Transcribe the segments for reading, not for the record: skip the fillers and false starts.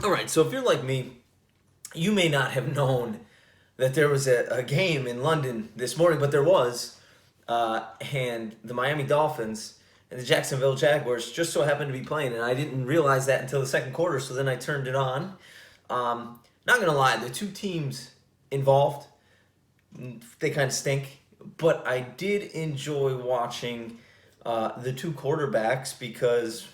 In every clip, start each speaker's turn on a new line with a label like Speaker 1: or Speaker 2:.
Speaker 1: All right, so if you're like me, you may not have known that there was a game in London this morning, but there was. And the Miami Dolphins and the Jacksonville Jaguars just so happened to be playing, and I didn't realize that until the second quarter, so then I turned it on. Not going to lie, the two teams involved, they kind of stink, but I did enjoy watching the two quarterbacks because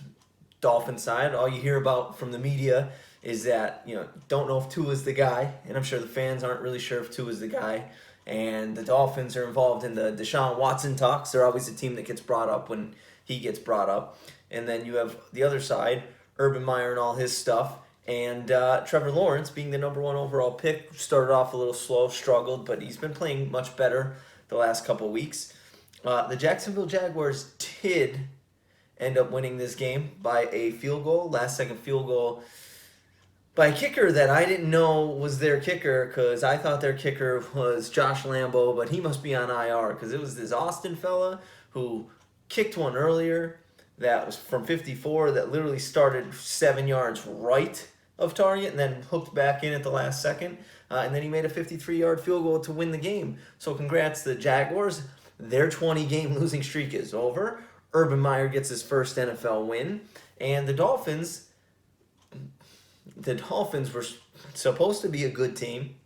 Speaker 1: Dolphin side, all you hear about from the media is that, don't know if Tua's the guy, and I'm sure the fans aren't really sure if Tua's the guy. And the Dolphins are involved in the Deshaun Watson talks. They're always a team that gets brought up when he gets brought up. And then you have the other side, Urban Meyer and all his stuff, and Trevor Lawrence being the number one overall pick. Started off a little slow, struggled, but he's been playing much better the last couple of weeks. The Jacksonville Jaguars did end up winning this game by a field goal, last second field goal, by a kicker that I didn't know was their kicker because I thought their kicker was Josh Lambo, but he must be on IR because it was this Austin fella who kicked one earlier that was from 54 that literally started 7 yards right of target and then hooked back in at the last second. And then he made a 53-yard field goal to win the game. So congrats to the Jaguars. Their 20-game losing streak is over. Urban Meyer gets his first NFL win. And the Dolphins were supposed to be a good team,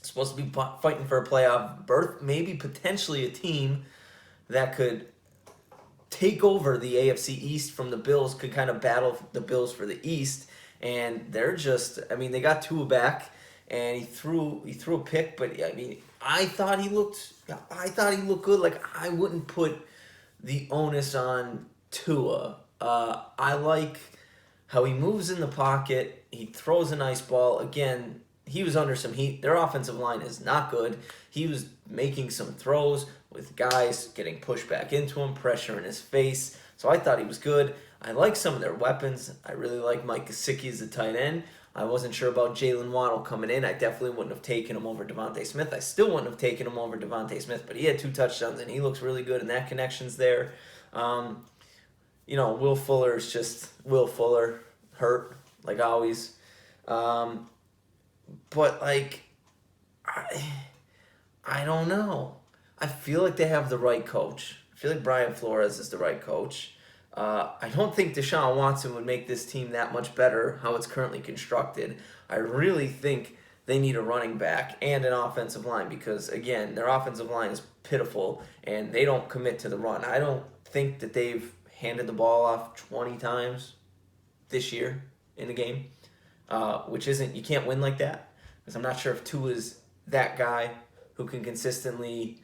Speaker 1: supposed to be fighting for a playoff berth, maybe potentially a team that could take over the AFC East from the Bills, could kind of battle the Bills for the East, and they're just, they got Tua back, and he threw a pick, but I thought he looked good. Like, I wouldn't put the onus on Tua. I like how he moves in the pocket. He throws a nice ball. Again, he was under some heat. Their offensive line is not good. He was making some throws with guys getting pushed back into him, pressure in his face. So I thought he was good. I like some of their weapons. I really like Mike Gesicki as a tight end. I wasn't sure about Jalen Waddle coming in. I definitely wouldn't have taken him over Devontae Smith. I still wouldn't have taken him over Devontae Smith, but he had 2 touchdowns, and he looks really good, and that connection's there. Will Fuller is just Will Fuller, hurt, like always. But, I don't know. I feel like they have the right coach. I feel like Brian Flores is the right coach. I don't think Deshaun Watson would make this team that much better how it's currently constructed. I really think they need a running back and an offensive line because, again, their offensive line is pitiful and they don't commit to the run. I don't think that they've handed the ball off 20 times this year in the game, which isn't, you can't win like that because I'm not sure if Tua's that guy who can consistently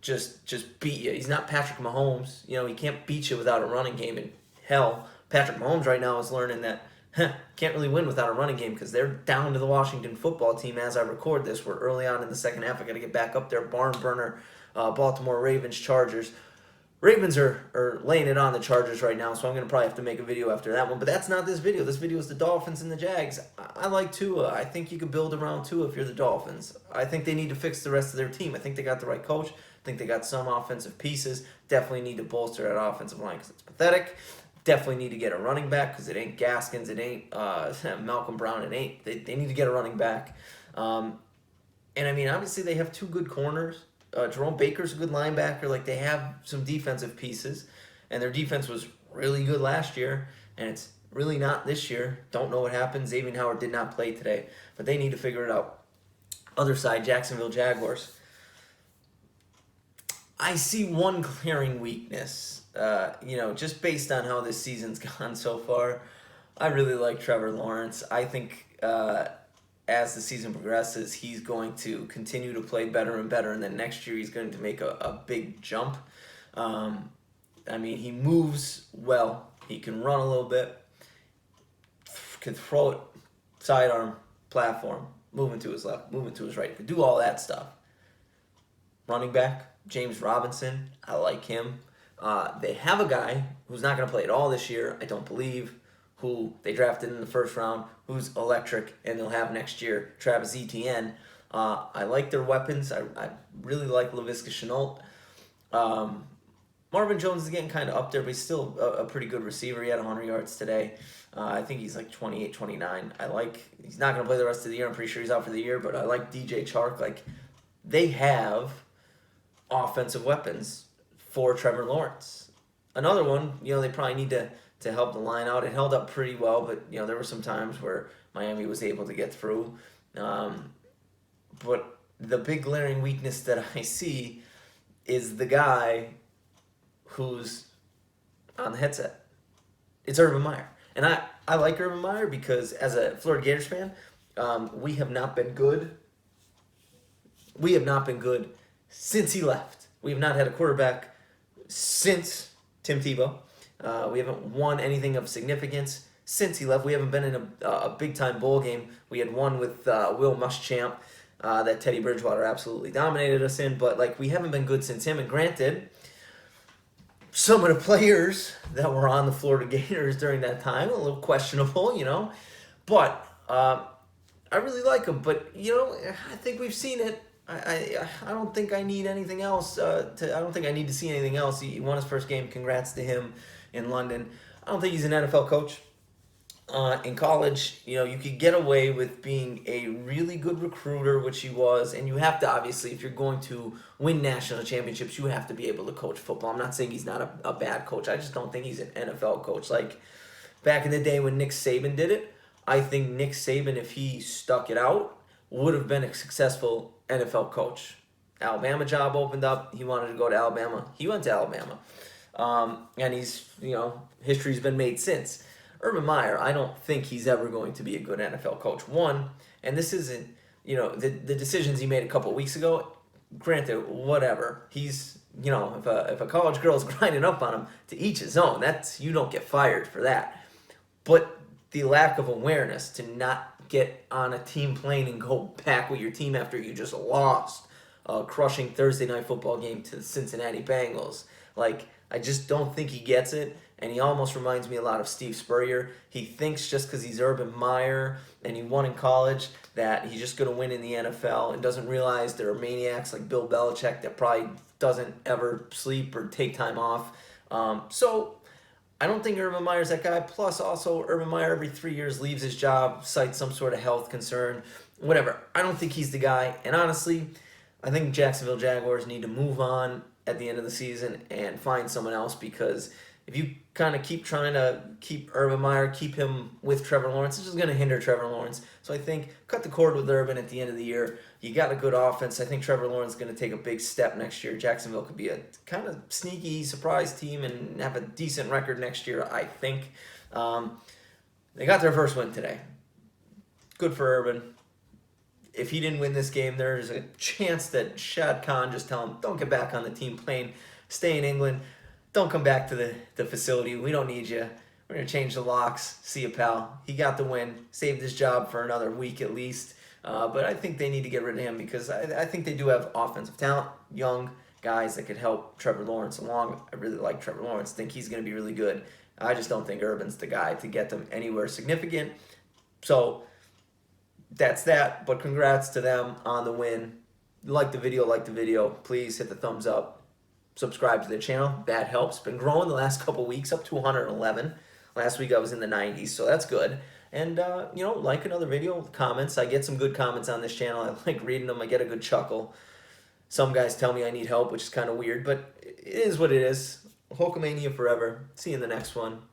Speaker 1: just beat you. He's not Patrick Mahomes. He can't beat you without a running game. And hell, Patrick Mahomes right now is learning that can't really win without a running game because they're down to the Washington football team as I record this. We're early on in the second half. I got to get back up there. Barn burner, Baltimore Ravens, Chargers. Ravens are laying it on the Chargers right now, so I'm going to probably have to make a video after that one. But that's not this video. This video is the Dolphins and the Jags. I like Tua. I think you could build around Tua if you're the Dolphins. I think they need to fix the rest of their team. I think they got the right coach. I think they got some offensive pieces. Definitely need to bolster that offensive line because it's pathetic. Definitely need to get a running back because it ain't Gaskins. It ain't Malcolm Brown. It ain't. They need to get a running back. Obviously they have 2 good corners. Jerome Baker's a good linebacker. They have some defensive pieces, and their defense was really good last year, and it's really not this year. Don't know what happened. Xavier Howard did not play today, but they need to figure it out. Other side, Jacksonville Jaguars. I see one glaring weakness, just based on how this season's gone so far. I really like Trevor Lawrence. I think as the season progresses, he's going to continue to play better and better, and then next year he's going to make a big jump. He moves well. He can run a little bit, can throw it, sidearm, platform, moving to his left, moving to his right. He can do all that stuff. Running back, James Robinson, I like him. They have a guy who's not going to play at all this year, I don't believe, who they drafted in the first round, who's electric, and they'll have next year, Travis Etienne. I like their weapons. I really like Laviska Shenault. Marvin Jones is getting kind of up there, but he's still a pretty good receiver. He had 100 yards today. I think he's like 28, 29. He's not going to play the rest of the year. I'm pretty sure he's out for the year, but I like DJ Chark. Like, they have offensive weapons for Trevor Lawrence. Another one, they probably need to help the line out. It held up pretty well, but, there were some times where Miami was able to get through. But the big glaring weakness that I see is the guy who's on the headset. It's Urban Meyer. And I like Urban Meyer because as a Florida Gators fan, we have not been good. We have not been good since he left. We have not had a quarterback since Tim Tebow. We haven't won anything of significance since he left. We haven't been in a big-time bowl game. We had one with Will Muschamp that Teddy Bridgewater absolutely dominated us in. But, we haven't been good since him. And granted, some of the players that were on the Florida Gators during that time, a little questionable, But I really like him. But, I think we've seen it. I don't think I need anything else. I don't think I need to see anything else. He won his first game. Congrats to him in London. I don't think he's an NFL coach. In college, you could get away with being a really good recruiter, which he was, and you have to, obviously, if you're going to win national championships, you have to be able to coach football. I'm not saying he's not a bad coach. I just don't think he's an NFL coach. Like, back in the day when Nick Saban did it, I think Nick Saban, if he stuck it out, would have been a successful NFL coach. Alabama job opened up. He wanted to go to Alabama. He went to Alabama. And history's been made since. Urban Meyer, I don't think he's ever going to be a good NFL coach. One, and this isn't, the decisions he made a couple of weeks ago, granted, whatever. He's, if a college girl's grinding up on him, to each his own. You don't get fired for that. But the lack of awareness to not get on a team plane and go back with your team after you just lost a crushing Thursday night football game to the Cincinnati Bengals. I just don't think he gets it, and he almost reminds me a lot of Steve Spurrier. He thinks just because he's Urban Meyer and he won in college that he's just going to win in the NFL and doesn't realize there are maniacs like Bill Belichick that probably doesn't ever sleep or take time off. So I don't think Urban Meyer's that guy. Plus, also, Urban Meyer every 3 years leaves his job, cites some sort of health concern, whatever. I don't think he's the guy. And honestly, I think Jacksonville Jaguars need to move on at the end of the season and find someone else, because if you kind of keep trying to keep Urban Meyer, keep him with Trevor Lawrence, it's just going to hinder Trevor Lawrence. So I think cut the cord with Urban at the end of the year. You got a good offense. I think Trevor Lawrence is going to take a big step next year. Jacksonville could be a kind of sneaky surprise team and have a decent record next year, I think. They got their first win today. Good for Urban. If he didn't win this game, there's a chance that Shad Khan just tell him, don't get back on the team plane. Stay in England. Don't come back to the facility. We don't need you. We're going to change the locks. See you, pal. He got the win. Saved his job for another week at least. But I think they need to get rid of him because I think they do have offensive talent, young guys that could help Trevor Lawrence along. I really like Trevor Lawrence. Think he's going to be really good. I just don't think Urban's the guy to get them anywhere significant. So that's that. But congrats to them on the win. Like the video. Please hit the thumbs up. Subscribe to the channel. That helps. Been growing the last couple weeks up to 111. Last week I was in the 90s, so that's good. And, like another video, comments. I get some good comments on this channel. I like reading them. I get a good chuckle. Some guys tell me I need help, which is kind of weird, but it is what it is. Hulkamania forever. See you in the next one.